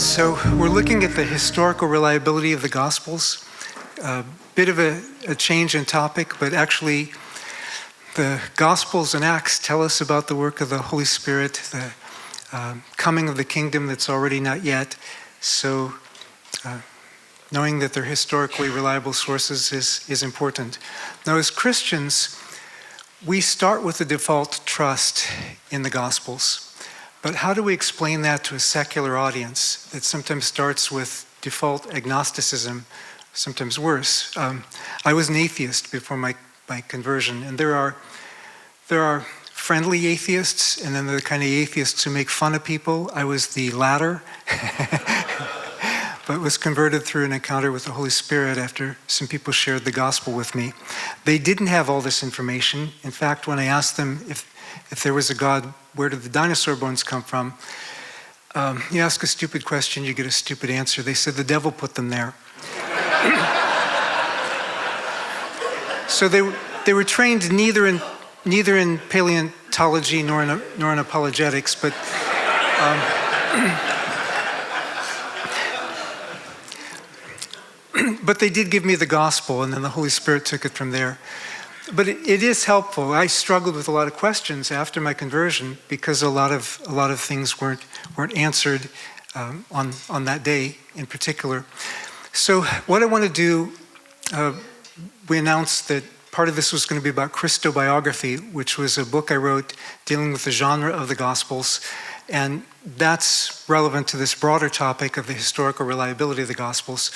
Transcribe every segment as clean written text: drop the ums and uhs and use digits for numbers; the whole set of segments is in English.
So we're looking at the historical reliability of the Gospels. A bit of a change in topic, but actually the Gospels and Acts tell us about the work of the Holy Spirit, the coming of the kingdom that's already not yet. So knowing that they're historically reliable sources is important. Now, as Christians, we start with the default trust in the Gospels. But how do we explain that to a secular audience that sometimes starts with default agnosticism, sometimes worse? I was an atheist before my conversion, and there are friendly atheists, and then there are the kind of atheists who make fun of people. I was the latter, but was converted through an encounter with the Holy Spirit after some people shared the gospel with me. They didn't have all this information. In fact, when I asked them if there was a God, where did the dinosaur bones come from? You ask a stupid question, you get a stupid answer. They said the devil put them there. So they were trained neither in paleontology nor in apologetics, but but they did give me the gospel, and then the Holy Spirit took it from there. But it is helpful. I struggled with a lot of questions after my conversion because a lot of things weren't answered on that day in particular. So what I want to do, we announced that part of this was going to be about Christobiography, which was a book I wrote dealing with the genre of the Gospels, and that's relevant to this broader topic of the historical reliability of the Gospels.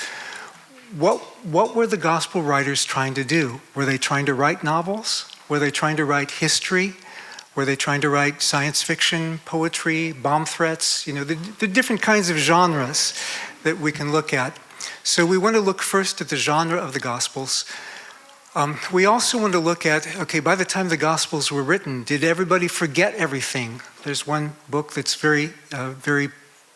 What were the gospel writers trying to do? Were they trying to write novels? Were they trying to write history? Were they trying to write science fiction, poetry, bomb threats? You know, the different kinds of genres that we can look at. So we want to look first at the genre of the Gospels. We also want to look at, okay, by the time the Gospels were written, did everybody forget everything? There's one book that's very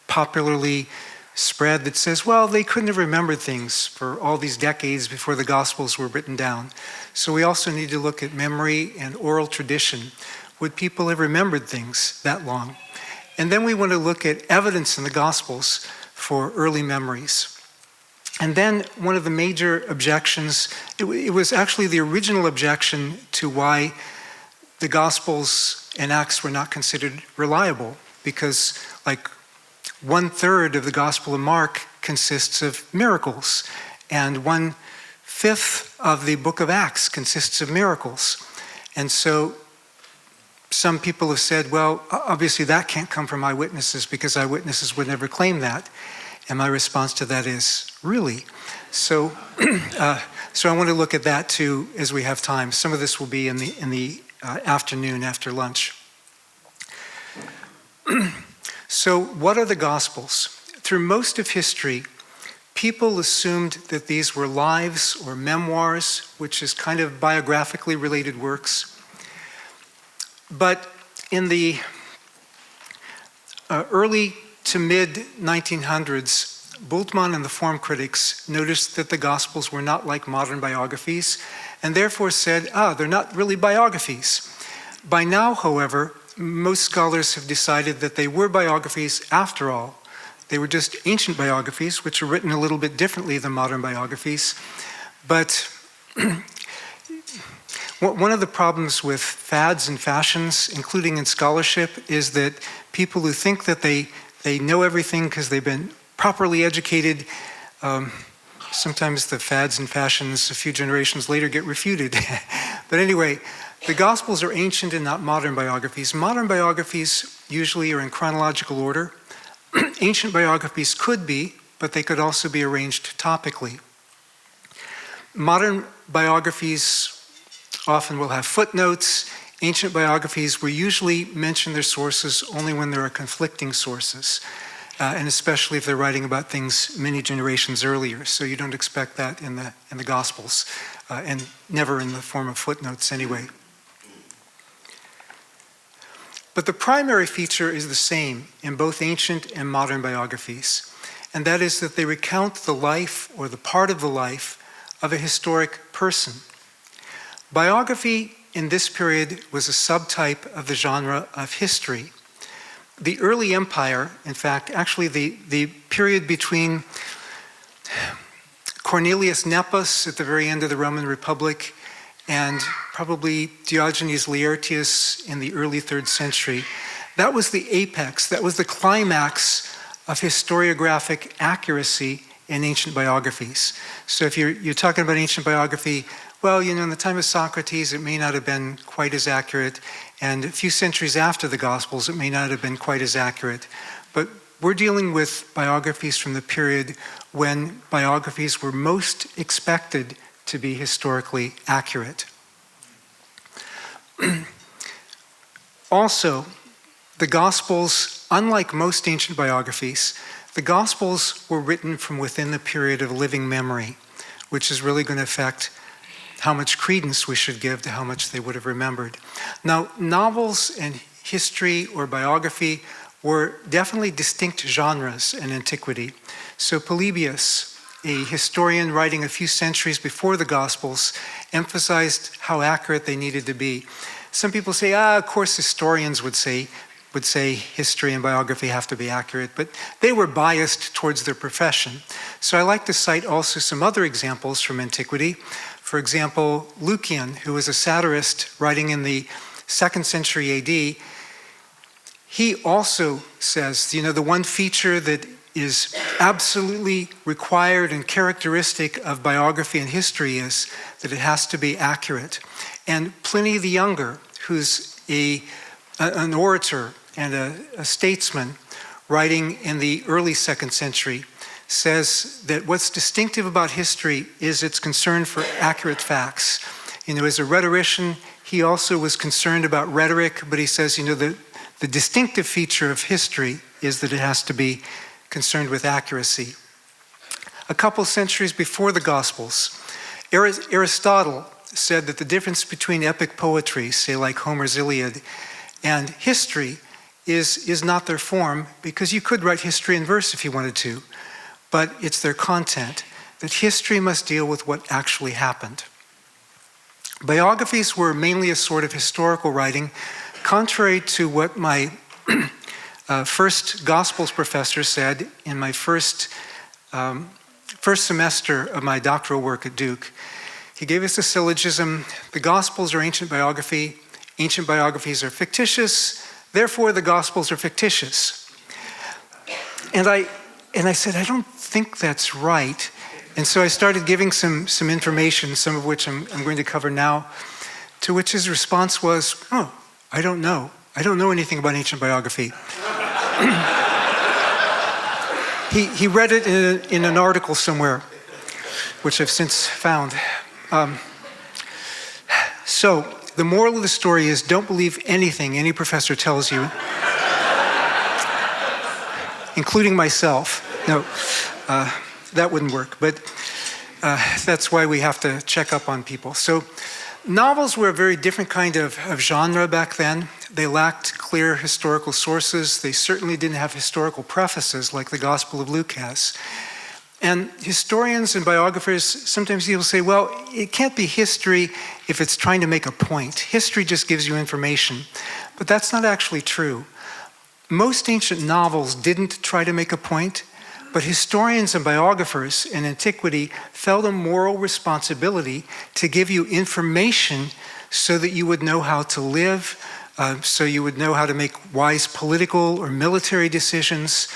popularly spread that says, well, they couldn't have remembered things for all these decades before the Gospels were written down. So we also need to look at memory and oral tradition. Would people have remembered things that long? And then we want to look at evidence in the Gospels for early memories. And then one of the major objections, it was actually the original objection to why the Gospels and Acts were not considered reliable, because like 1/3 of the Gospel of Mark consists of miracles, and 1/5 of the book of Acts consists of miracles. And so some people have said, well, obviously that can't come from eyewitnesses because eyewitnesses would never claim that. And my response to that is, really? So I want to look at that too as we have time. Some of this will be in the afternoon after lunch. So what are the Gospels? Through most of history, people assumed that these were lives or memoirs, which is kind of biographically related works. But in the early to mid-1900s, Bultmann and the form critics noticed that the Gospels were not like modern biographies, and therefore said, they're not really biographies. By now, however, most scholars have decided that they were biographies after all. They were just ancient biographies, which are written a little bit differently than modern biographies. But one of the problems with fads and fashions, including in scholarship, is that people who think that they know everything because they've been properly educated, sometimes the fads and fashions a few generations later get refuted. But anyway, the Gospels are ancient and not modern biographies. Modern biographies usually are in chronological order. Ancient biographies could be, but they could also be arranged topically. Modern biographies often will have footnotes. Ancient biographies will usually mention their sources only when there are conflicting sources, and especially if they're writing about things many generations earlier. So you don't expect that in the Gospels, and never in the form of footnotes anyway. But the primary feature is the same in both ancient and modern biographies, and that is that they recount the life or the part of the life of a historic person. Biography in this period was a subtype of the genre of history, the early empire, in fact, actually the period between Cornelius Nepos at the very end of the Roman Republic and probably Diogenes Laertius in the early 3rd century, that was the apex, that was the climax of historiographic accuracy in ancient biographies. So if you're talking about ancient biography, well, in the time of Socrates, it may not have been quite as accurate, and a few centuries after the Gospels, it may not have been quite as accurate. But we're dealing with biographies from the period when biographies were most expected to be historically accurate. Also, the Gospels, unlike most ancient biographies, the Gospels were written from within the period of living memory, which is really going to affect how much credence we should give to how much they would have remembered. Now, novels and history or biography were definitely distinct genres in antiquity. So Polybius, a historian writing a few centuries before the Gospels, emphasized how accurate they needed to be. Some people say, of course historians would say history and biography have to be accurate, but they were biased towards their profession. So I like to cite also some other examples from antiquity. For example, Lucian, who was a satirist writing in the 2nd century AD, he also says, the one feature that is absolutely required and characteristic of biography and history is that it has to be accurate. And Pliny the Younger, who's an orator and a statesman writing in the early 2nd century, says that what's distinctive about history is its concern for accurate facts. As a rhetorician, he also was concerned about rhetoric, but he says, the distinctive feature of history is that it has to be concerned with accuracy. A couple centuries before the Gospels, Aristotle said that the difference between epic poetry, say like Homer's Iliad, and history is not their form, because you could write history in verse if you wanted to, but it's their content, that history must deal with what actually happened. Biographies were mainly a sort of historical writing, contrary to what my first Gospels professor said in my first semester of my doctoral work at Duke. He gave us a syllogism: the Gospels are ancient biographies are fictitious, therefore the Gospels are fictitious. And I said, I don't think that's right. And so I started giving some information, some of which I'm going to cover now, to which his response was, I don't know. I don't know anything about ancient biography. He read it in an article somewhere, which I've since found. So the moral of the story is, don't believe anything any professor tells you, including myself. No, that wouldn't work, but that's why we have to check up on people. So novels were a very different kind of genre back then. They lacked clear historical sources. They certainly didn't have historical prefaces like the Gospel of Luke has. And historians and biographers, sometimes people say, well, it can't be history if it's trying to make a point. History just gives you information. But that's not actually true. Most ancient novels didn't try to make a point, but historians and biographers in antiquity felt a moral responsibility to give you information so that you would know how to live, so you would know how to make wise political or military decisions,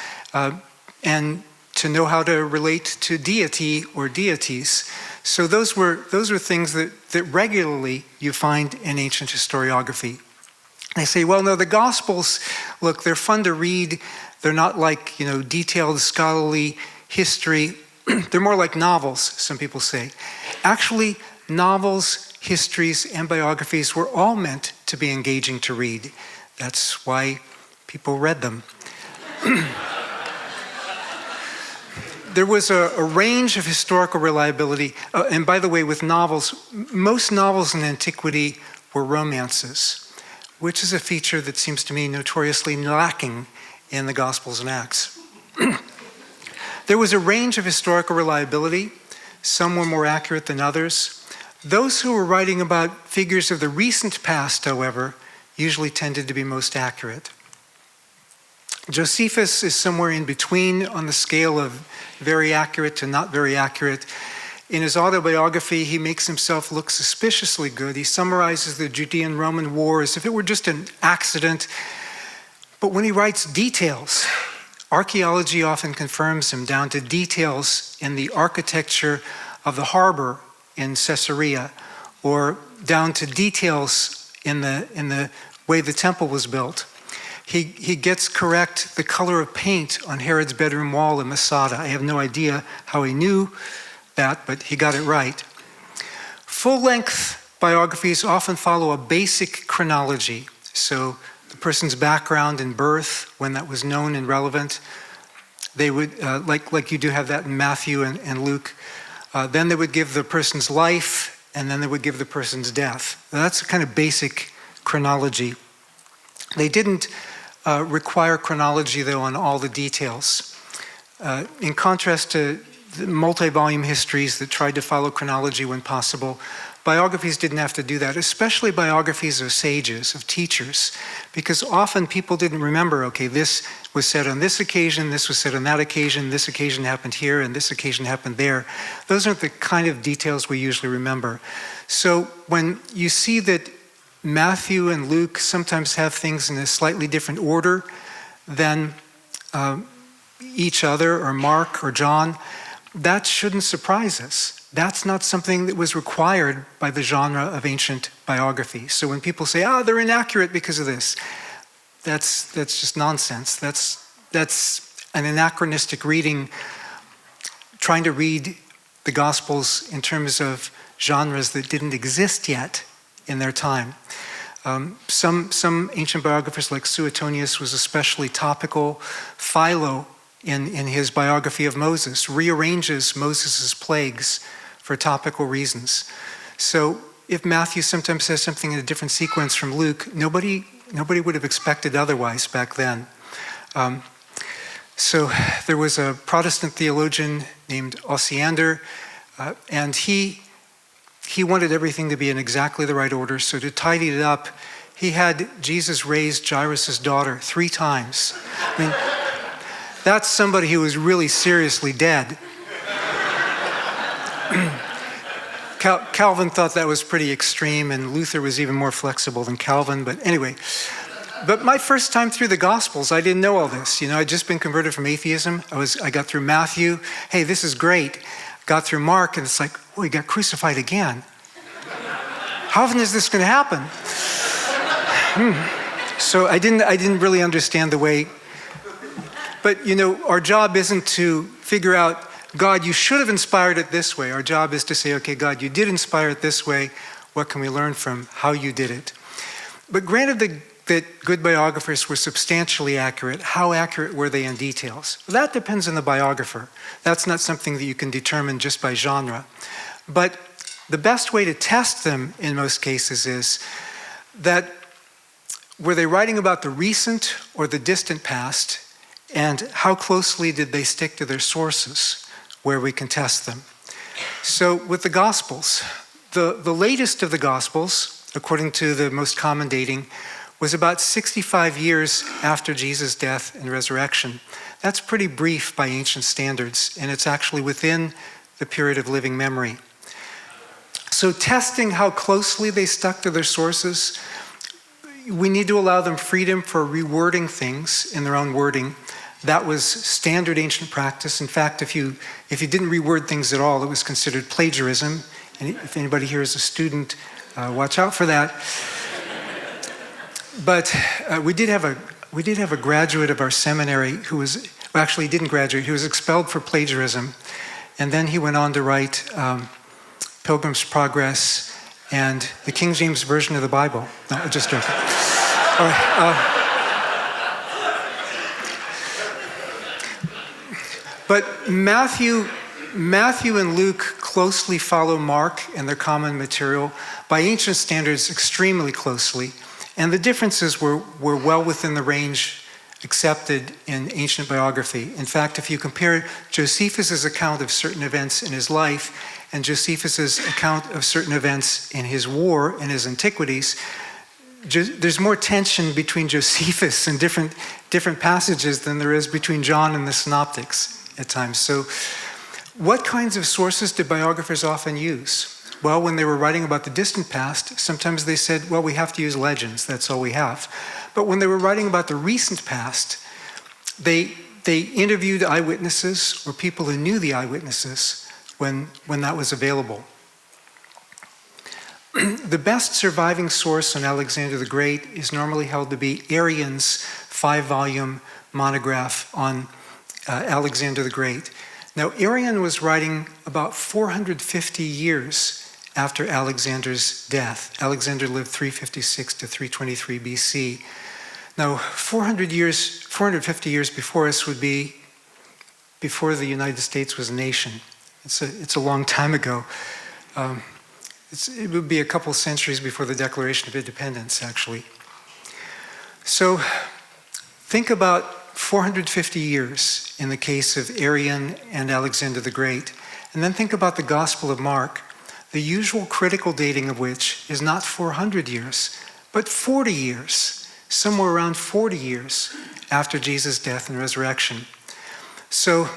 and to know how to relate to deity or deities. So those were things that regularly you find in ancient historiography. They say, well, no, the Gospels, look, they're fun to read. They're not like, detailed scholarly history. They're more like novels, some people say. Actually, novels, histories, and biographies were all meant to be engaging to read. That's why people read them. There was a range of historical reliability. And by the way, with novels, most novels in antiquity were romances, which is a feature that seems to me notoriously lacking in the Gospels and Acts. There was a range of historical reliability. Some were more accurate than others. Those who were writing about figures of the recent past, however, usually tended to be most accurate. Josephus is somewhere in between on the scale of very accurate to not very accurate. In his autobiography, he makes himself look suspiciously good. He summarizes the Judean-Roman War as if it were just an accident. But when he writes details, archaeology often confirms him down to details in the architecture of the harbor in Caesarea, or down to details in the way the temple was built. He gets correct the color of paint on Herod's bedroom wall in Masada. I have no idea how he knew that, but he got it right. Full-length biographies often follow a basic chronology. So the person's background and birth, when that was known and relevant. They would, like you do have that in Matthew and Luke. Then they would give the person's life, and then they would give the person's death. Now, that's a kind of basic chronology. They didn't require chronology, though, on all the details. In contrast to the multi-volume histories that tried to follow chronology when possible, biographies didn't have to do that, especially biographies of sages, of teachers, because often people didn't remember, okay, this was said on this occasion, this was said on that occasion, this occasion happened here, and this occasion happened there. Those aren't the kind of details we usually remember. So when you see that Matthew and Luke sometimes have things in a slightly different order than each other, or Mark or John, that shouldn't surprise us. That's not something that was required by the genre of ancient biography. So when people say, they're inaccurate because of this, that's just nonsense. That's an anachronistic reading, trying to read the Gospels in terms of genres that didn't exist yet in their time. Some ancient biographers, like Suetonius, was especially topical. Philo, in his biography of Moses, rearranges Moses' plagues for topical reasons. So if Matthew sometimes says something in a different sequence from Luke, nobody would have expected otherwise back then. So there was a Protestant theologian named Osiander, and he wanted everything to be in exactly the right order. So to tidy it up, he had Jesus raise Jairus' daughter 3 times. I mean, that's somebody who was really seriously dead. Calvin thought that was pretty extreme, and Luther was even more flexible than Calvin. But anyway, my first time through the Gospels, I didn't know all this. I'd just been converted from atheism. I got through Matthew. Hey, this is great. Got through Mark, and it's like, he got crucified again. How often is this going to happen? So I didn't really understand the way. But our job isn't to figure out, God, you should have inspired it this way. Our job is to say, okay, God, you did inspire it this way. What can we learn from how you did it? But granted that good biographers were substantially accurate, how accurate were they in details? Well, that depends on the biographer. That's not something that you can determine just by genre. But the best way to test them in most cases is that were they writing about the recent or the distant past, and how closely did they stick to their sources where we can test them? So with the Gospels, the latest of the Gospels, according to the most common dating, was about 65 years after Jesus' death and resurrection. That's pretty brief by ancient standards, and it's actually within the period of living memory. So testing how closely they stuck to their sources, we need to allow them freedom for rewording things in their own wording. That was standard ancient practice. In fact, if you didn't reword things at all, it was considered plagiarism. And if anybody here is a student, watch out for that. But we did have a graduate of our seminary who was, well, actually he didn't graduate. He was expelled for plagiarism, and then he went on to write Pilgrim's Progress and the King James Version of the Bible. No, just joking. All right. But Matthew and Luke closely follow Mark and their common material, by ancient standards extremely closely, and the differences were well within the range accepted in ancient biography. In fact, if you compare Josephus' account of certain events in his life and Josephus' account of certain events in his war, in his Antiquities, there's more tension between Josephus and different passages than there is between John and the synoptics at times. So what kinds of sources did biographers often use? Well, when they were writing about the distant past, sometimes they said, well, we have to use legends, that's all we have. But when they were writing about the recent past, they interviewed eyewitnesses or people who knew the eyewitnesses when that was available. The best surviving source on Alexander the Great is normally held to be Arrian's 5-volume monograph on Alexander the Great. Now, Arrian was writing about 450 years after Alexander's death. Alexander lived 356 to 323 BC. Now, 450 years before us would be before the United States was a nation. It's a long time ago. It would be a couple centuries before the Declaration of Independence, actually. So think about 450 years in the case of Arrian and Alexander the Great, and then think about the Gospel of Mark, the usual critical dating of which is not 400 years, but 40 years, somewhere around 40 years after Jesus' death and resurrection. So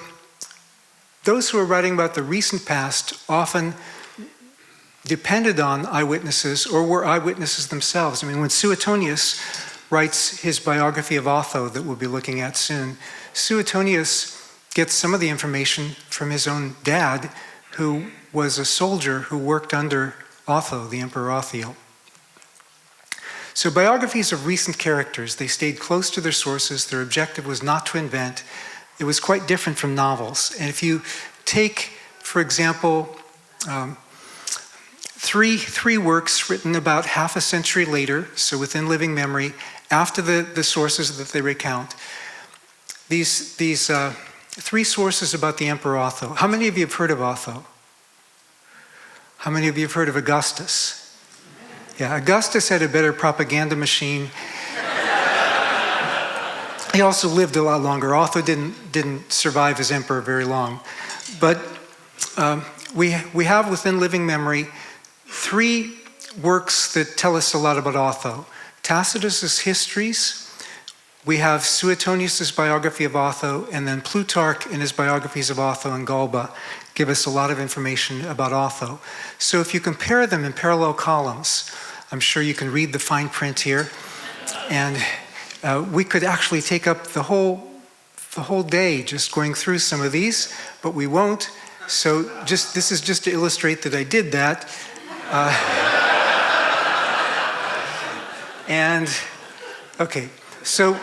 those who are writing about the recent past often depended on eyewitnesses or were eyewitnesses themselves. I mean, when Suetonius writes his biography of Otho that we'll be looking at soon, Suetonius gets some of the information from his own dad, who was a soldier who worked under Otho, the Emperor Otho. So biographies of recent characters, they stayed close to their sources. Their objective was not to invent. It was quite different from novels. And if you take, for example, three works written about half a century later, so within living memory, after the sources that they recount, these three sources about the Emperor Otho. How many of you have heard of Otho? How many of you have heard of Augustus? Yeah, Augustus had a better propaganda machine. He also lived a lot longer. Otho didn't survive as emperor very long. But we have within living memory three works that tell us a lot about Otho. Tacitus's Histories, we have Suetonius's biography of Otho, and then Plutarch in his biographies of Otho and Galba give us a lot of information about Otho. So if you compare them in parallel columns, I'm sure you can read the fine print here, and we could actually take up the whole day just going through some of these, but we won't. So this is just to illustrate that I did that. And okay, so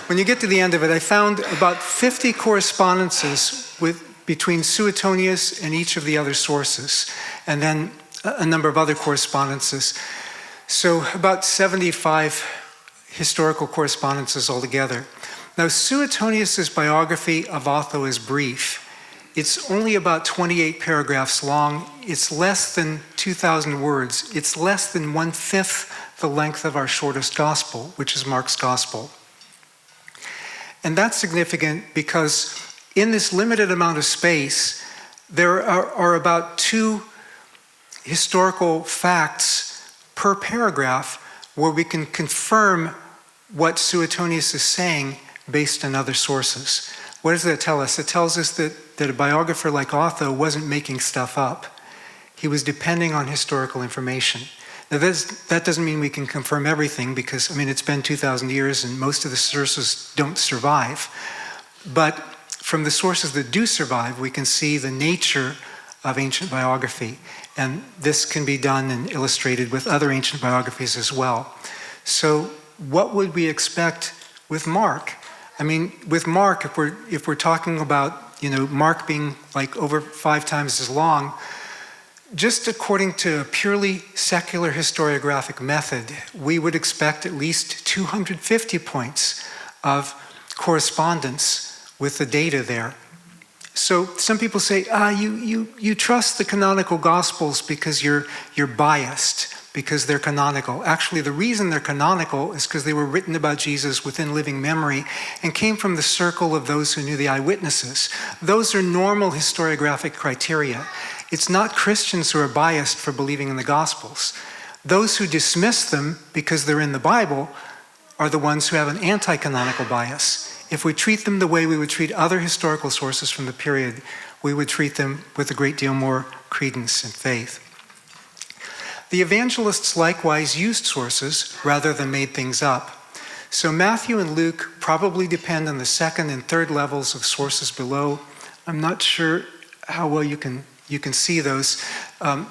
when you get to the end of it, I found about 50 correspondences between Suetonius and each of the other sources, and then a number of other correspondences. So about 75 historical correspondences altogether. Now, Suetonius's biography of Otho is brief. It's only about 28 paragraphs long. It's less than 2,000 words. It's less than 1/5 the length of our shortest gospel, which is Mark's gospel. And that's significant because in this limited amount of space, there are about 2 historical facts per paragraph where we can confirm what Suetonius is saying based on other sources. What does that tell us? It tells us that a biographer like Otho wasn't making stuff up. He was depending on historical information. Now that doesn't mean we can confirm everything because, I mean, it's been 2,000 years and most of the sources don't survive. But from the sources that do survive, we can see the nature of ancient biography. And this can be done and illustrated with other ancient biographies as well. So what would we expect with Mark? I mean, with Mark, if we're talking about, Mark being like over 5 times as long, just according to a purely secular historiographic method, we would expect at least 250 points of correspondence with the data there. So some people say, you trust the canonical gospels because you're biased, because they're canonical. Actually, the reason they're canonical is because they were written about Jesus within living memory and came from the circle of those who knew the eyewitnesses. Those are normal historiographic criteria. It's not Christians who are biased for believing in the gospels. Those who dismiss them because they're in the Bible are the ones who have an anti-canonical bias. If we treat them the way we would treat other historical sources from the period, we would treat them with a great deal more credence and faith. The evangelists likewise used sources rather than made things up. So Matthew and Luke probably depend on the second and third levels of sources below. I'm not sure how well you can see those.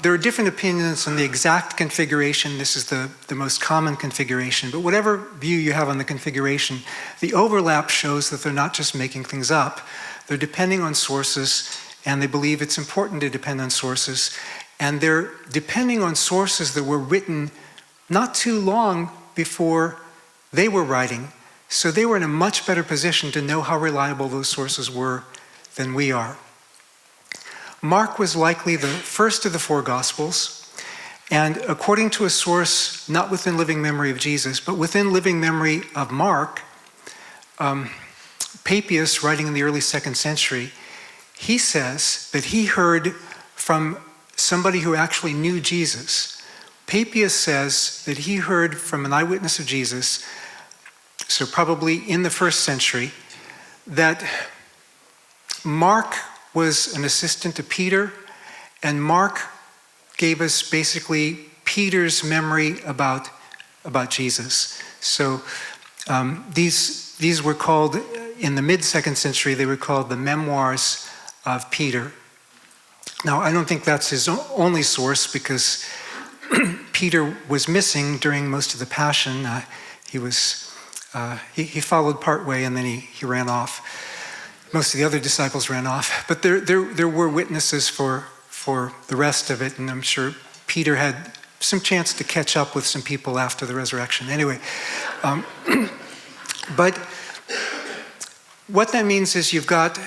There are different opinions on the exact configuration. This is the most common configuration. But whatever view you have on the configuration, the overlap shows that they're not just making things up. They're depending on sources, and they believe it's important to depend on sources. And they're depending on sources that were written not too long before they were writing. So they were in a much better position to know how reliable those sources were than we are. Mark was likely the first of the four Gospels, and according to a source not within living memory of Jesus, but within living memory of Mark, Papias, writing in the early 2nd century, he says that he heard from somebody who actually knew Jesus. Papias says that he heard from an eyewitness of Jesus, so probably in the 1st century, that Mark was an assistant to Peter, and Mark gave us basically Peter's memory about Jesus. So these were called, in the mid-2nd century, they were called the Memoirs of Peter. Now, I don't think that's his only source, because Peter was missing during most of the Passion. He followed part way, and then he ran off. Most of the other disciples ran off, but there were witnesses for the rest of it, and I'm sure Peter had some chance to catch up with some people after the resurrection. Anyway, but what that means is you've got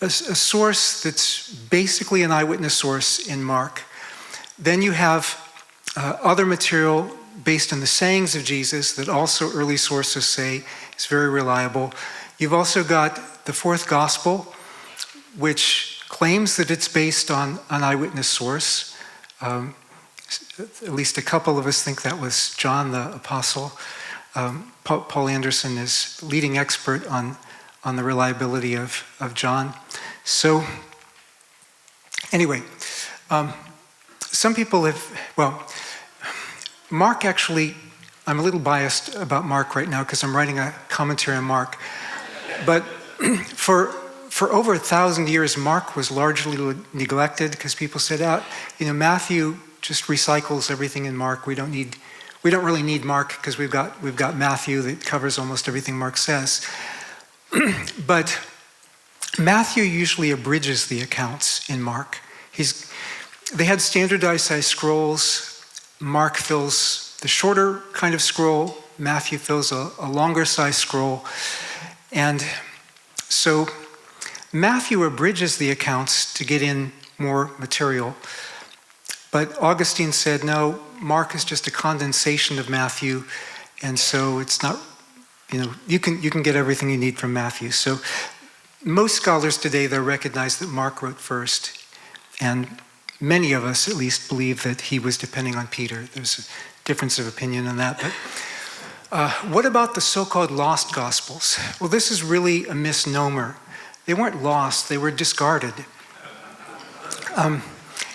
a source that's basically an eyewitness source in Mark. Then you have other material based on the sayings of Jesus that also early sources say is very reliable. You've also got the fourth gospel, which claims that it's based on an eyewitness source. At least a couple of us think that was John the Apostle. Paul Anderson is leading expert on the reliability of John. So anyway, some people Mark actually, I'm a little biased about Mark right now because I'm writing a commentary on Mark. But for over 1,000 years, Mark was largely neglected because people said, Matthew just recycles everything in Mark. We don't really need Mark because we've got Matthew that covers almost everything Mark says. But Matthew usually abridges the accounts in Mark. They had standardized size scrolls. Mark fills the shorter kind of scroll. Matthew fills a longer size scroll. And so Matthew abridges the accounts to get in more material. But Augustine said, no, Mark is just a condensation of Matthew, and so it's not, you can get everything you need from Matthew. So most scholars today, they'll recognize that Mark wrote first, and many of us at least believe that he was depending on Peter. There's a difference of opinion on that. But what about the so-called lost Gospels? Well, this is really a misnomer. They weren't lost, they were discarded.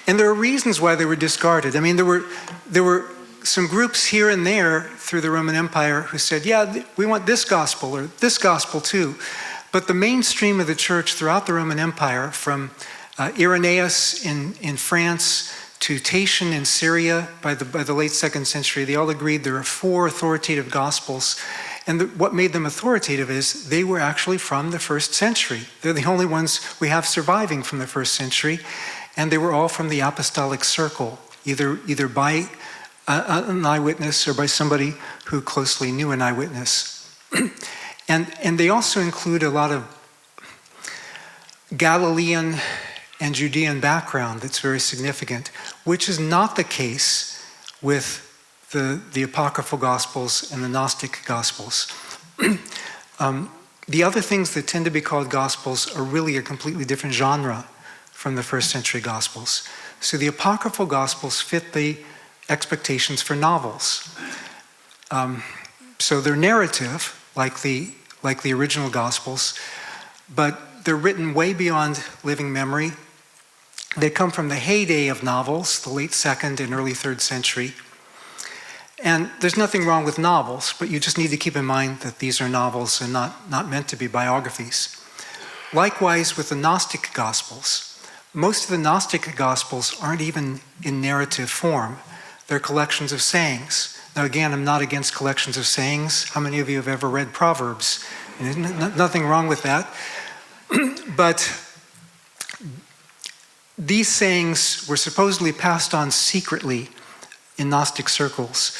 And there are reasons why they were discarded. I mean, there were some groups here and there through the Roman Empire who said, we want this gospel or this gospel too. But the mainstream of the church throughout the Roman Empire, from Irenaeus in France to Tatian in Syria by the late 2nd century, they all agreed there are 4 authoritative gospels. And what made them authoritative is they were actually from the 1st century. They're the only ones we have surviving from the 1st century. And they were all from the apostolic circle, either by an eyewitness or by somebody who closely knew an eyewitness. And they also include a lot of Galilean and Judean background that's very significant, which is not the case with the apocryphal Gospels and the Gnostic Gospels. The other things that tend to be called Gospels are really a completely different genre from the 1st century Gospels. So the apocryphal Gospels fit the expectations for novels. So they're narrative, like the original Gospels, but they're written way beyond living memory. They come from the heyday of novels, the late 2nd and early 3rd century. And there's nothing wrong with novels, but you just need to keep in mind that these are novels and not meant to be biographies. Likewise with the Gnostic Gospels. Most of the Gnostic Gospels aren't even in narrative form. They're collections of sayings. Now again, I'm not against collections of sayings. How many of you have ever read Proverbs? Nothing wrong with that. But these sayings were supposedly passed on secretly in Gnostic circles.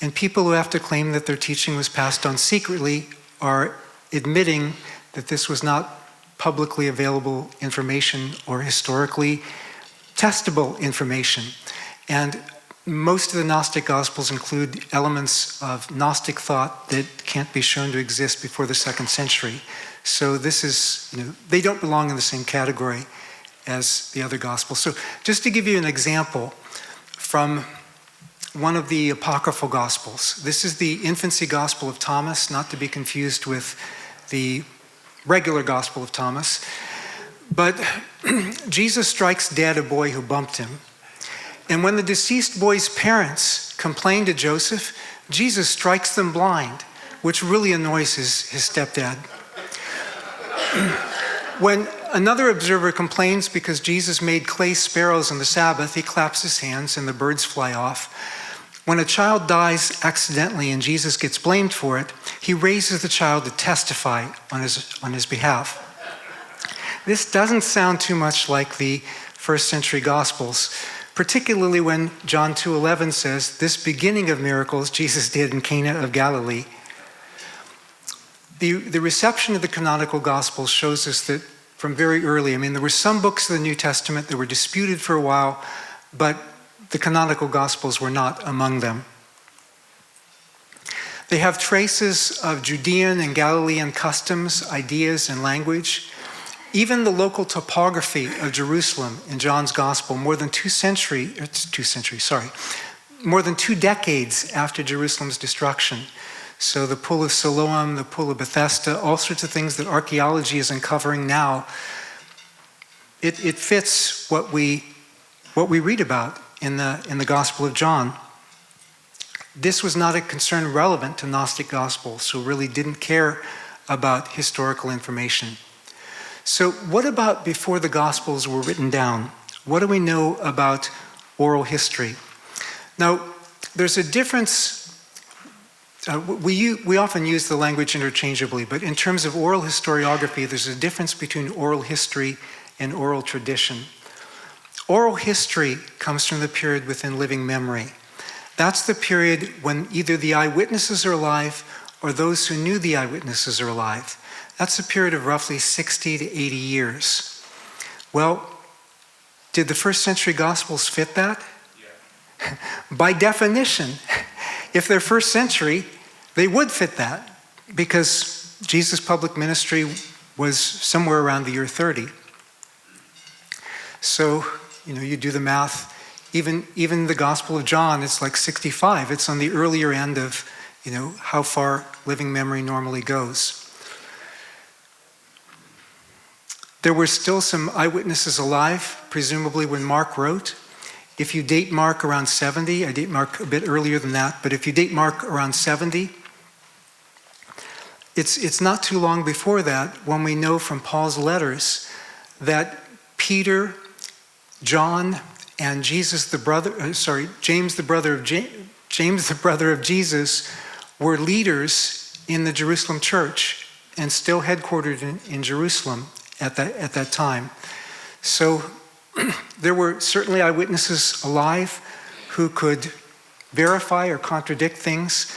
And people who have to claim that their teaching was passed on secretly are admitting that this was not publicly available information or historically testable information. And most of the Gnostic Gospels include elements of Gnostic thought that can't be shown to exist before the 2nd century. So this is, they don't belong in the same category as the other Gospels. So just to give you an example from one of the apocryphal Gospels. This is the infancy Gospel of Thomas, not to be confused with the regular Gospel of Thomas. But Jesus strikes dead a boy who bumped him. And when the deceased boy's parents complain to Joseph, Jesus strikes them blind, which really annoys his stepdad. When another observer complains because Jesus made clay sparrows on the Sabbath, he claps his hands and the birds fly off. When a child dies accidentally and Jesus gets blamed for it, he raises the child to testify on his behalf. This doesn't sound too much like the 1st century Gospels, particularly when John 2:11 says, "This beginning of miracles Jesus did in Cana of Galilee." The reception of the canonical Gospels shows us that from very early, there were some books of the New Testament that were disputed for a while, but the canonical Gospels were not among them. They have traces of Judean and Galilean customs, ideas, and language. Even the local topography of Jerusalem in John's Gospel, more than 2 decades after Jerusalem's destruction. So the Pool of Siloam, the Pool of Bethesda, all sorts of things that archaeology is uncovering now, it fits what we read about in the Gospel of John. This was not a concern relevant to Gnostic Gospels, who really didn't care about historical information. So what about before the Gospels were written down? What do we know about oral history? Now, there's a difference. We often use the language interchangeably, but in terms of oral historiography, there's a difference between oral history and oral tradition. Oral history comes from the period within living memory. That's the period when either the eyewitnesses are alive or those who knew the eyewitnesses are alive. That's a period of roughly 60 to 80 years. Well, did the 1st century Gospels fit that? Yeah. By definition, if they're 1st century, they would fit that because Jesus' public ministry was somewhere around the year 30. So, you do the math. Even the Gospel of John, it's like 65. It's on the earlier end of, how far living memory normally goes. There were still some eyewitnesses alive, presumably when Mark wrote. If you date Mark around 70, I date Mark a bit earlier than that, but if you date Mark around 70, it's not too long before that when we know from Paul's letters that Peter, John, and James the brother of Jesus, were leaders in the Jerusalem church and still headquartered in Jerusalem at that time. So there were certainly eyewitnesses alive who could verify or contradict things.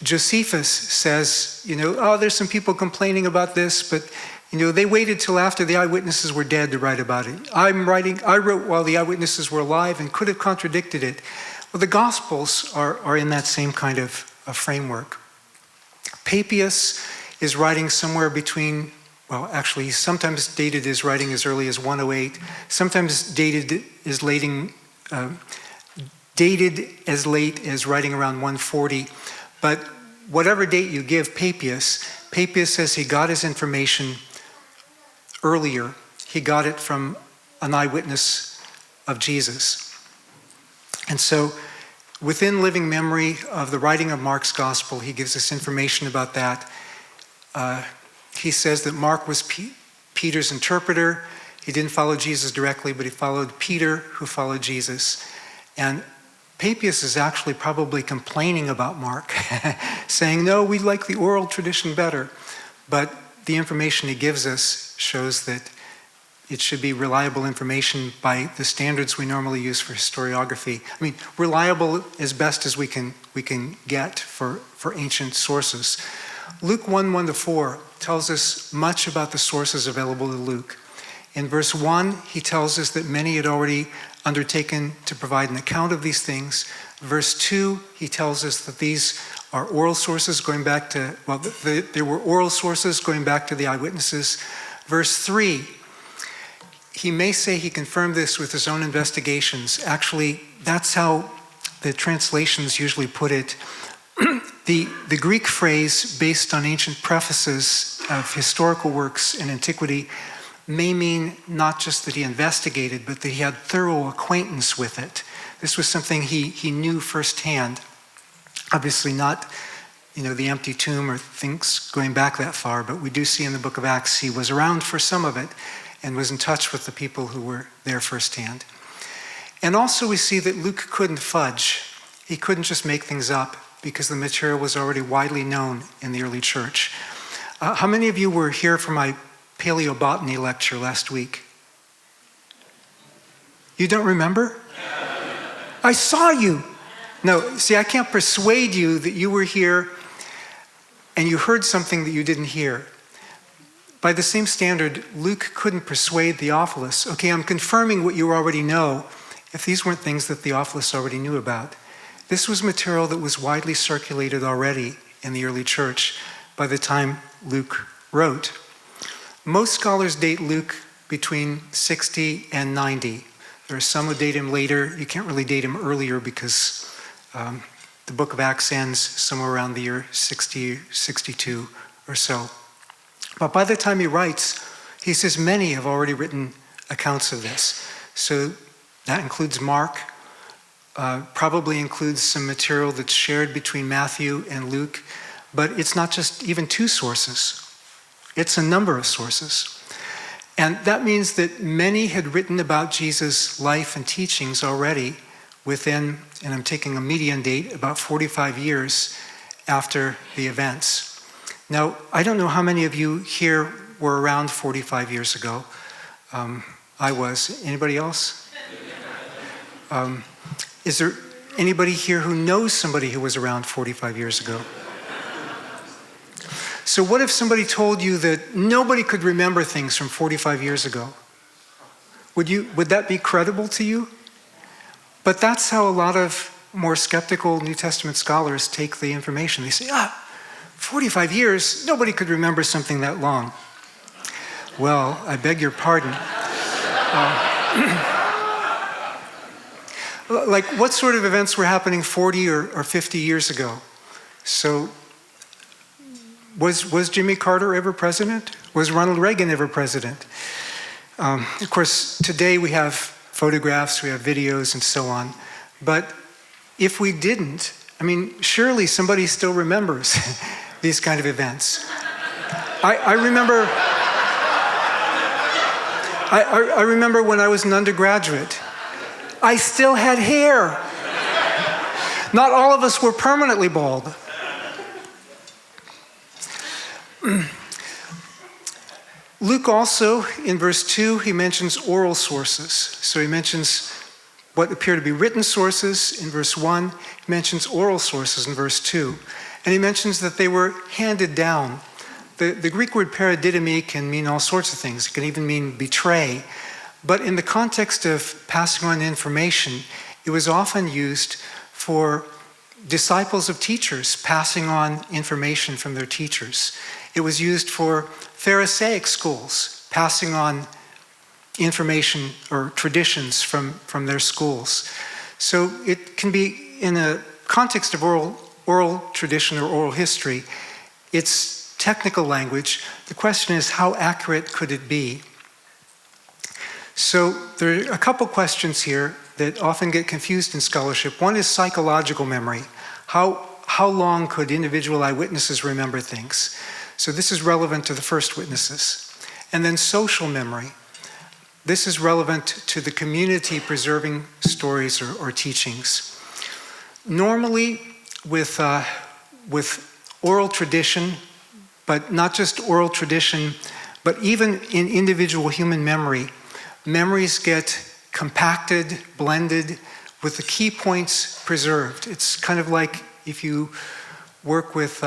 Josephus says, there's some people complaining about this, but they waited till after the eyewitnesses were dead to write about it. I wrote while the eyewitnesses were alive and could have contradicted it. Well, the Gospels are in that same kind of a framework. Papias is writing somewhere between, actually he's sometimes dated as writing as early as 108, sometimes dated as dated as late as writing around 140. But whatever date you give Papias says he got his information earlier. He got it from an eyewitness of Jesus. And so within living memory of the writing of Mark's gospel, he gives us information about that. He says that Mark was Peter's interpreter. He didn't follow Jesus directly, but he followed Peter, who followed Jesus. And Papias is actually probably complaining about Mark, saying, no, we like the oral tradition better. But the information he gives us shows that it should be reliable information by the standards we normally use for historiography. I mean, reliable as best as we can get for ancient sources. Luke 1:1-4 tells us much about the sources available to Luke. In verse 1, he tells us that many had already undertaken to provide an account of these things. Verse 2, he tells us that these are oral sources going back to, there were oral sources going back to the eyewitnesses. Verse 3, he may say he confirmed this with his own investigations. Actually, that's how the translations usually put it. The Greek phrase, based on ancient prefaces of historical works in antiquity, may mean not just that he investigated, but that he had thorough acquaintance with it. This was something he knew firsthand. Obviously not, the empty tomb or things going back that far, but we do see in the book of Acts he was around for some of it and was in touch with the people who were there firsthand. And also we see that Luke couldn't fudge. He couldn't just make things up because the material was already widely known in the early church. How many of you were here for my paleobotany lecture last week? You don't remember? I saw you. No, see, I can't persuade you that you were here and you heard something that you didn't hear. By the same standard, Luke couldn't persuade Theophilus, okay, I'm confirming what you already know, if these weren't things that Theophilus already knew about. This was material that was widely circulated already in the early church by the time Luke wrote. Most scholars date Luke between 60 and 90. There are some who date him later. You can't really date him earlier because the book of Acts ends somewhere around the year 60, 62 or so. But by the time he writes, he says many have already written accounts of this. So that includes Mark, probably includes some material that's shared between Matthew and Luke, but it's not just even two sources. It's a number of sources. And that means that many had written about Jesus' life and teachings already within, and I'm taking a median date, about 45 years after the events. Now, I don't know how many of you here were around 45 years ago. I was. Anybody else? Is there anybody here who knows somebody who was around 45 years ago? So what if somebody told you that nobody could remember things from 45 years ago? Would that be credible to you? But that's how a lot of more skeptical New Testament scholars take the information. They say, 45 years, nobody could remember something that long. Well, I beg your pardon. Like, what sort of events were happening 40 or 50 years ago? So, was Jimmy Carter ever president? Was Ronald Reagan ever president? Of course, today we have photographs, we have videos, and so on. But if we didn't, surely somebody still remembers these kind of events. I remember when I was an undergraduate, I still had hair. Not all of us were permanently bald. Luke also, in verse 2, he mentions oral sources. So he mentions what appear to be written sources in verse 1. He mentions oral sources in verse 2. And he mentions that they were handed down. The Greek word paradidomi can mean all sorts of things. It can even mean betray. But in the context of passing on information, it was often used for disciples of teachers passing on information from their teachers. It was used for Pharisaic schools passing on information or traditions from their schools. So it can be in a context of oral tradition or oral history. It's technical language. The question is, how accurate could it be? So there are a couple questions here that often get confused in scholarship. One is psychological memory. How long could individual eyewitnesses remember things? So this is relevant to the first witnesses. And then social memory. This is relevant to the community preserving stories or teachings. Normally, with oral tradition, but not just oral tradition, but even in individual human memory, memories get compacted, blended, with the key points preserved. It's kind of like if you work with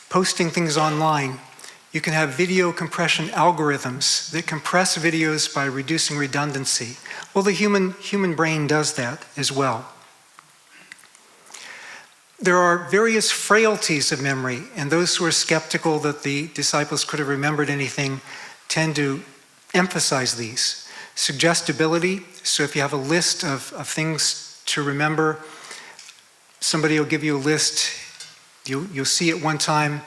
posting things online, you can have video compression algorithms that compress videos by reducing redundancy. Well, the human brain does that as well. There are various frailties of memory, and those who are skeptical that the disciples could have remembered anything tend to emphasize these. Suggestibility, so if you have a list of things to remember, somebody will give you a list, you'll see it one time,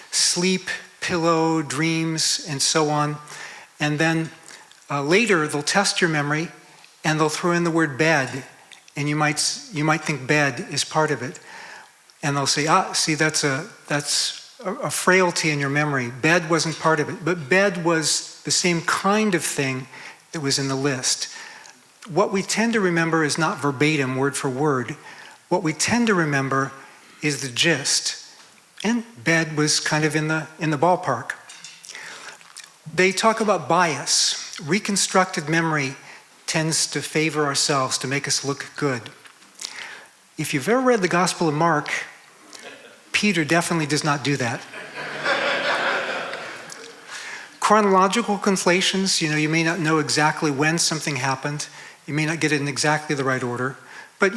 sleep, pillow, dreams, and so on. And then later they'll test your memory and they'll throw in the word bed, and you might think bed is part of it. And they'll say, see, that's a frailty in your memory. Bed wasn't part of it, but bed was the same kind of thing that was in the list. What we tend to remember is not verbatim, word for word. What we tend to remember is the gist. And bed was kind of in the ballpark. They talk about bias. Reconstructed memory tends to favor ourselves, to make us look good. If you've ever read the Gospel of Mark, Peter definitely does not do that. Chronological conflations, you may not know exactly when something happened. You may not get it in exactly the right order. But,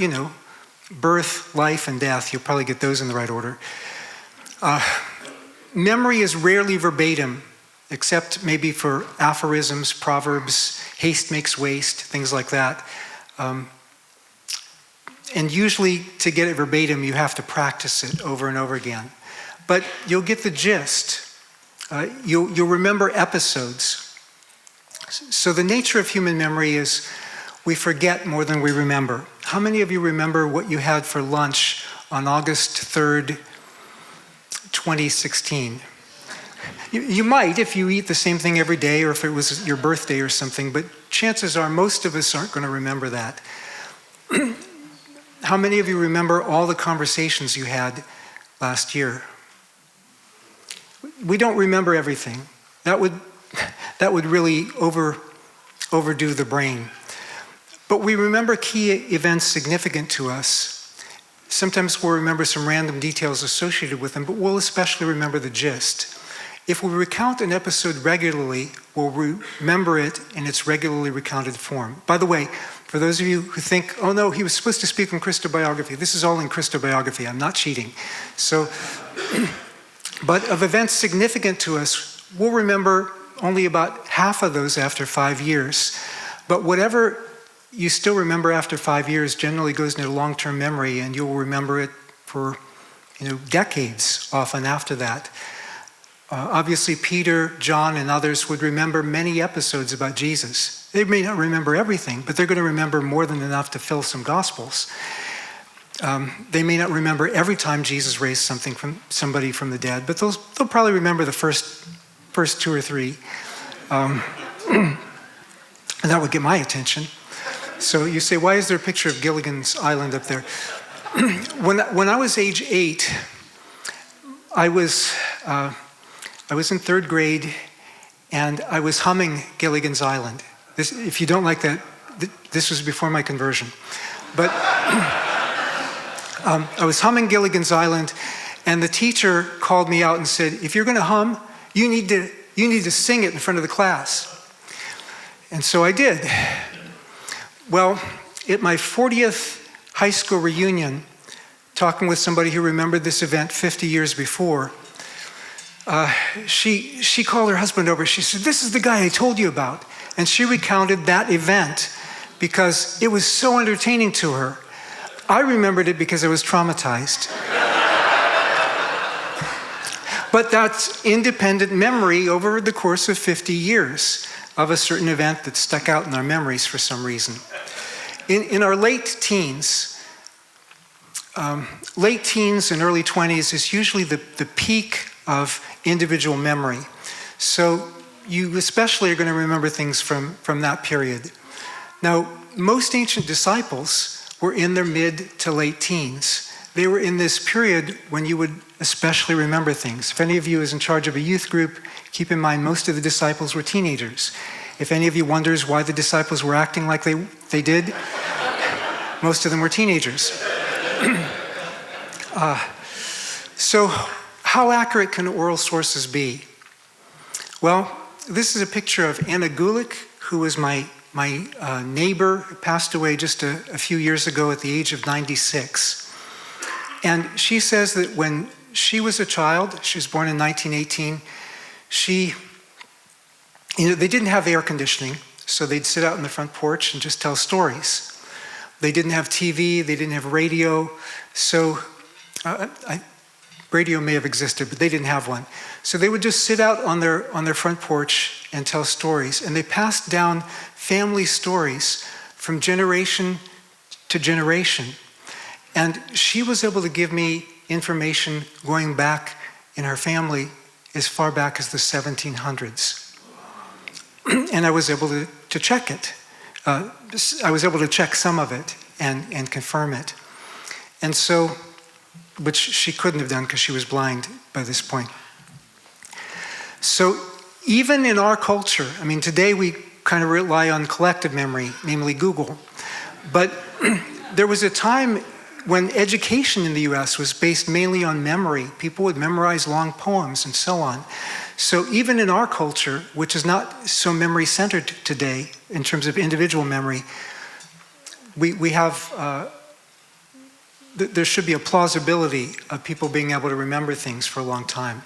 birth, life, and death, you'll probably get those in the right order. Memory is rarely verbatim, except maybe for aphorisms, proverbs, haste makes waste, things like that. And usually to get it verbatim, you have to practice it over and over again. But you'll get the gist. You'll remember episodes. So the nature of human memory is we forget more than we remember. How many of you remember what you had for lunch on August 3rd, 2016? You might if you eat the same thing every day or if it was your birthday or something, but chances are most of us aren't going to remember that. How many of you remember all the conversations you had last year? We don't remember everything. That would really overdo the brain. But we remember key events significant to us. Sometimes we'll remember some random details associated with them, but we'll especially remember the gist. If we recount an episode regularly, we'll remember it in its regularly recounted form. By the way, for those of you who think, oh no, he was supposed to speak from Christobiography, this is all in Christobiography, I'm not cheating. So, but of events significant to us, we'll remember only about half of those after 5 years. But whatever you still remember after 5 years generally goes into long-term memory, and you'll remember it for decades often after that. Obviously, Peter, John, and others would remember many episodes about Jesus. They may not remember everything, but they're going to remember more than enough to fill some Gospels. They may not remember every time Jesus raised somebody from the dead, but they'll probably remember the first 2 or 3. And that would get my attention. So you say, why is there a picture of Gilligan's Island up there? When I was age 8, I was in 3rd grade, and I was humming Gilligan's Island. If you don't like that, this was before my conversion. But I was humming Gilligan's Island, and the teacher called me out and said, if you're going to hum, you need to sing it in front of the class. And so I did. Well, at my 40th high school reunion, talking with somebody who remembered this event 50 years before, she called her husband over. She said, this is the guy I told you about. And she recounted that event because it was so entertaining to her. I remembered it because I was traumatized. But that's independent memory over the course of 50 years of a certain event that stuck out in our memories for some reason. In our late teens and early 20s is usually the peak of individual memory. So you especially are going to remember things from that period. Now, most ancient disciples were in their mid to late teens. They were in this period when you would especially remember things. If any of you is in charge of a youth group, keep in mind most of the disciples were teenagers. If any of you wonders why the disciples were acting like they did, most of them were teenagers. So how accurate can oral sources be? Well, this is a picture of Anna Gulick, who was my neighbor, who passed away just a few years ago at the age of 96. And she says that when she was a child, she was born in 1918, they didn't have air conditioning, so they'd sit out on the front porch and just tell stories. They didn't have TV, they didn't have radio, so radio may have existed, but they didn't have one. So they would just sit out on their front porch and tell stories, and they passed down family stories from generation to generation. And she was able to give me information going back in her family as far back as the 1700s. And I was able to check it. I was able to check some of it and confirm it. And so, which she couldn't have done because she was blind by this point. So even in our culture, I mean, today we kind of rely on collective memory, namely Google. But there was a time when education in the US was based mainly on memory. People would memorize long poems and so on. So even in our culture, which is not so memory-centered today in terms of individual memory, we have, there should be a plausibility of people being able to remember things for a long time.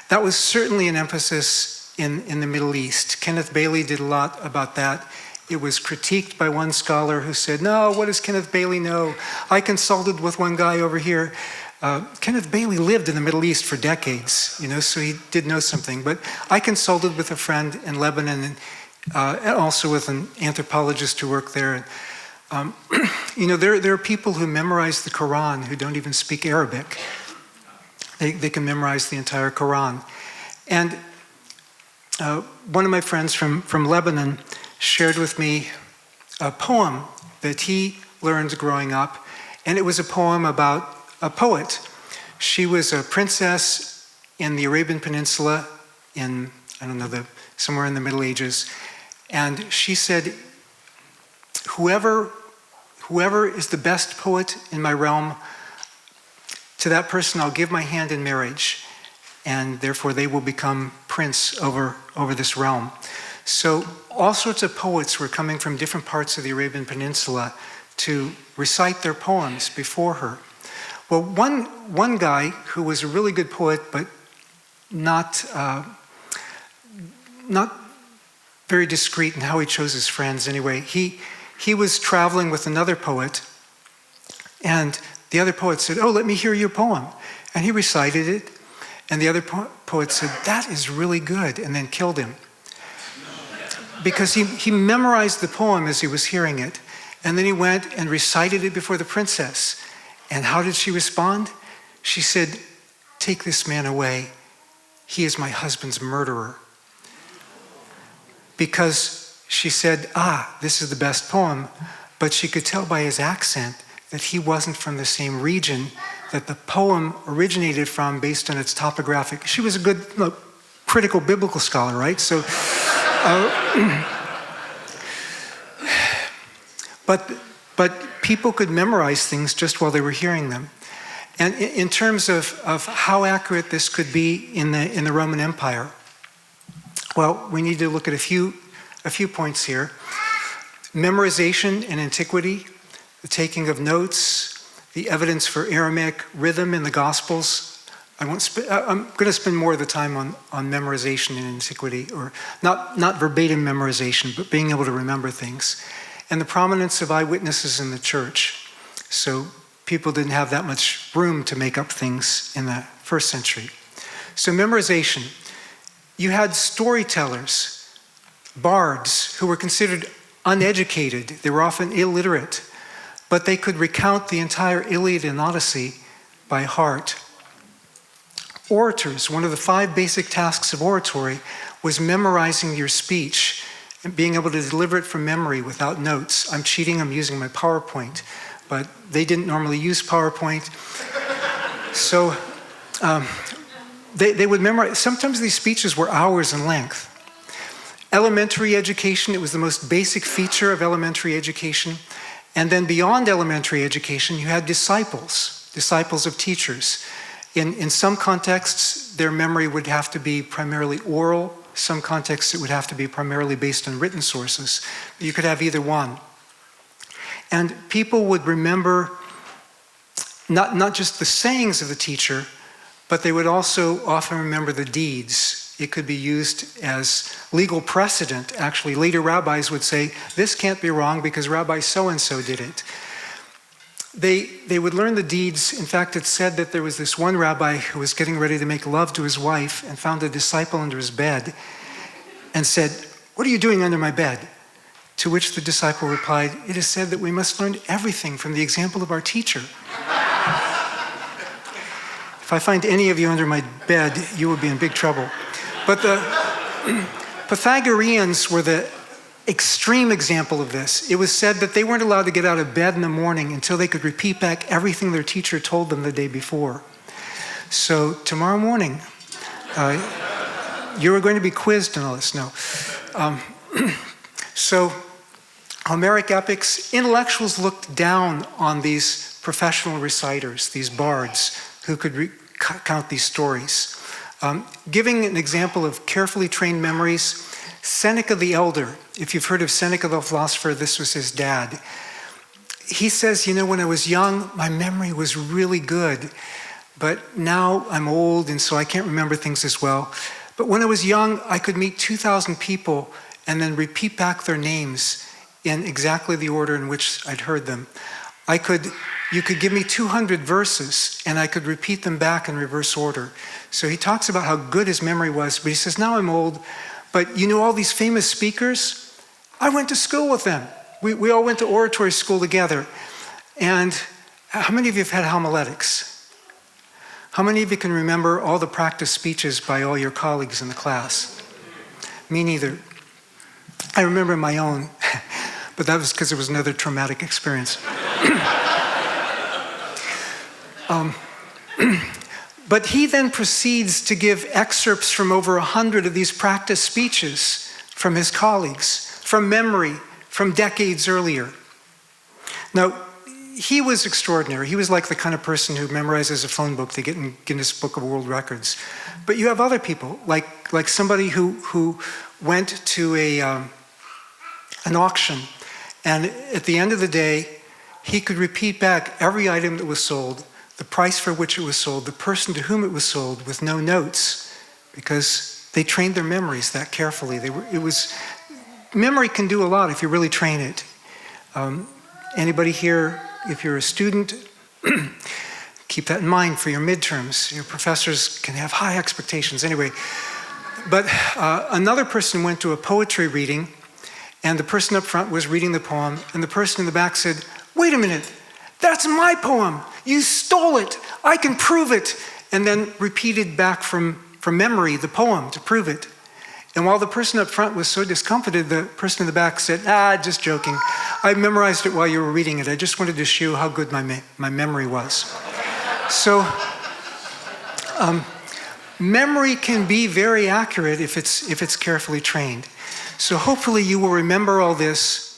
That was certainly an emphasis in the Middle East. Kenneth Bailey did a lot about that. It was critiqued by one scholar who said, no, what does Kenneth Bailey know? I consulted with one guy over here. Kenneth Bailey lived in the Middle East for decades, so he did know something. But I consulted with a friend in Lebanon and also with an anthropologist who worked there. There are people who memorize the Quran who don't even speak Arabic. They can memorize the entire Quran. And one of my friends from Lebanon shared with me a poem that he learned growing up, and it was a poem about a poet. She was a princess in the Arabian Peninsula in, somewhere in the Middle Ages, and she said, whoever is the best poet in my realm, to that person I'll give my hand in marriage, and therefore they will become prince over this realm. So all sorts of poets were coming from different parts of the Arabian Peninsula to recite their poems before her. Well, one guy who was a really good poet, but not very discreet in how he chose his friends anyway, he was traveling with another poet, and the other poet said, oh, let me hear your poem. And he recited it, and the other poet said, that is really good, and then killed him. Because he memorized the poem as he was hearing it, and then he went and recited it before the princess. And how did she respond? She said, take this man away. He is my husband's murderer. Because she said, this is the best poem, but she could tell by his accent that he wasn't from the same region that the poem originated from based on its topographic. She was a good, critical biblical scholar, right? So, but people could memorize things just while they were hearing them. And in terms of how accurate this could be in the Roman Empire, well, we need to look at a few points here. Memorization in antiquity, the taking of notes, the evidence for Aramaic rhythm in the Gospels. I'm going to spend more of the time on memorization in antiquity, or not verbatim memorization, but being able to remember things. and the prominence of eyewitnesses in the church. So people didn't have that much room to make up things in the first century. So memorization. You had storytellers, bards, who were considered uneducated. They were often illiterate, but they could recount the entire Iliad and Odyssey by heart. Orators, one of the 5 basic tasks of oratory was memorizing your speech and being able to deliver it from memory without notes. I'm cheating, I'm using my PowerPoint, but they didn't normally use PowerPoint. So they would memorize. Sometimes these speeches were hours in length. Elementary education, it was the most basic feature of elementary education. And then beyond elementary education, you had disciples of teachers. In some contexts, their memory would have to be primarily oral. Some contexts, it would have to be primarily based on written sources. You could have either one. And people would remember not just the sayings of the teacher, but they would also often remember the deeds. It could be used as legal precedent. Actually, later rabbis would say, this can't be wrong because Rabbi so-and-so did it. They would learn the deeds. In fact, it's said that there was this one rabbi who was getting ready to make love to his wife and found a disciple under his bed and said, "What are you doing under my bed?" To which the disciple replied, "It is said that we must learn everything from the example of our teacher." If I find any of you under my bed, you will be in big trouble. But the Pythagoreans were the extreme example of this. It was said that they weren't allowed to get out of bed in the morning until they could repeat back everything their teacher told them the day before. So tomorrow morning, you are going to be quizzed on all this. No. So Homeric epics, intellectuals looked down on these professional reciters, these bards, who could recount these stories. Giving an example of carefully trained memories, Seneca the Elder, if you've heard of Seneca the philosopher, this was his dad. He says, when I was young, my memory was really good, but now I'm old and so I can't remember things as well. But when I was young, I could meet 2,000 people and then repeat back their names in exactly the order in which I'd heard them. You could give me 200 verses and I could repeat them back in reverse order. So he talks about how good his memory was, but he says, now I'm old, but all these famous speakers? I went to school with them. We all went to oratory school together. And how many of you have had homiletics? How many of you can remember all the practice speeches by all your colleagues in the class? Me neither. I remember my own, but that was because it was another traumatic experience. But he then proceeds to give excerpts from over 100 of these practice speeches from his colleagues, from memory, from decades earlier. Now, he was extraordinary. He was like the kind of person who memorizes a phone book to get in Guinness Book of World Records. But you have other people, like somebody who went to an auction, and at the end of the day, he could repeat back every item that was sold, the price for which it was sold, the person to whom it was sold, with no notes, because they trained their memories that carefully. Memory can do a lot if you really train it. Anybody here, if you're a student, keep that in mind for your midterms. Your professors can have high expectations. Anyway, but another person went to a poetry reading, and the person up front was reading the poem, and the person in the back said, "Wait a minute, that's my poem. You stole it. I can prove it." And then repeated back from memory the poem to prove it. And while the person up front was so discomfited, the person in the back said, "Just joking. I memorized it while you were reading it. I just wanted to show how good my memory was." So memory can be very accurate if it's carefully trained. So hopefully you will remember all this